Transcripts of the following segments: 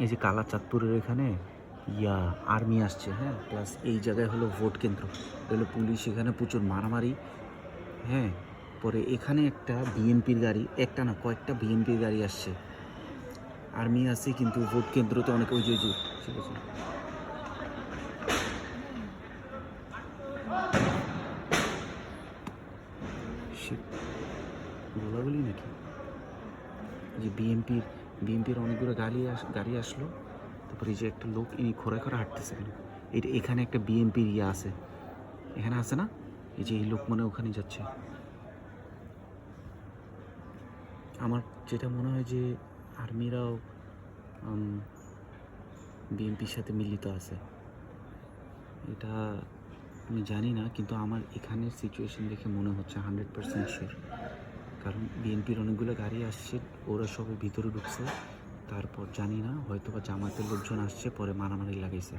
এই যে কালাচাঁদপুরের এখানে আর্মি আসছে, হ্যাঁ, প্লাস এই জায়গায় হলো ভোট কেন্দ্র, হলো পুলিশ, এখানে প্রচুর মারামারি, হ্যাঁ। পরে এখানে একটা বিএনপির গাড়ি, একটা না কয়েকটা বিএনপির গাড়ি আসছে, আর্মি আছে, কিন্তু ভোট কেন্দ্রতে অনেক ওই যে ঠিক আছে গোলাগুলি নাকি, যে বিএনপির অনেকগুলো গাড়ি আসলো। তারপরে এই যে একটা লোক ইনি খোঁড়ায় খোঁড়া হাঁটতেছে কেন, এখানে একটা বিএনপির আছে, এখানে আছে না, এই যে এই লোক মনে ওখানে যাচ্ছে। আমার যেটা মনে হয় যে আর্মিরাও বিএনপির সাথে মিলিত আছে, এটা আমি জানি না, কিন্তু আমার এখানের সিচুয়েশন দেখে মনে হচ্ছে 100% শিওর। কারণ বিএনপির অনেকগুলো গাড়ি আসছে, ওরা সবাই ভিতরে ঢুকছে, তারপর জানি না হয়তো বা জামাতের লোকজন আসছে, পরে মারামারি লাগাইছে,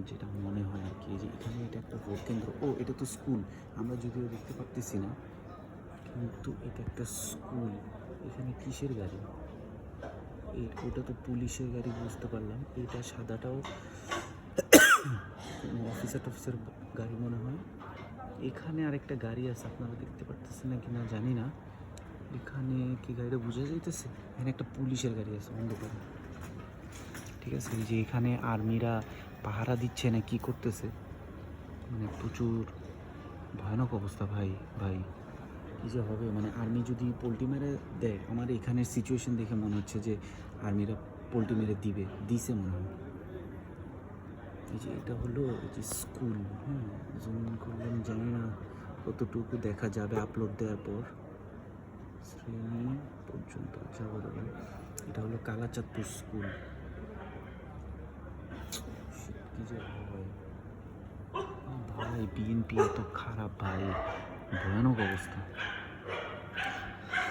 যেটা মনে হয় আর কি। যে এখানে এটা একটা ভোট কেন্দ্র, ও এটা তো স্কুল, আমরা যদিও দেখতে পারতেছি না, কিন্তু এটা একটা স্কুল। এখানে কিসের গাড়ি? ওটা তো পুলিশের গাড়ি বুঝতে পারলাম, এটা সাদাটাও অফিসার গাড়ি মনে হয়। এখানে আরেকটা গাড়ি আছে, আপনারা দেখতে পারতেছেন না কিনা জানি না, এখানে কি গাড়িটা বোঝা যাইতেছে, এখানে একটা পুলিশের গাড়ি আছে অন্ধকারে, ঠিক আছে। এই যে এখানে আর্মিরা পাহারা দিচ্ছে না কি করতেছে, মানে প্রচুর ভয়ানক অবস্থা ভাই ভাই, কী যে হবে, মানে আর্মি যদি পোল্ট্রি মেরে দেয়, আমার এখানের সিচুয়েশন দেখে মনে হচ্ছে যে আর্মিরা পোল্ট্রি মেরে দিছে মনে হয়। এই যে এটা হলো এই যে স্কুল, হ্যাঁ, জুম করলাম, জানি না কতটুকু দেখা যাবে আপলোড দেওয়ার পর, শ্রেণী পর্যন্ত যাবো দেবো। এটা হলো কালাচাঁদপুর স্কুল। কী যে হয় ভাই, বিএনপি এত খারাপ ভাই, ভয়ানক অবস্থা।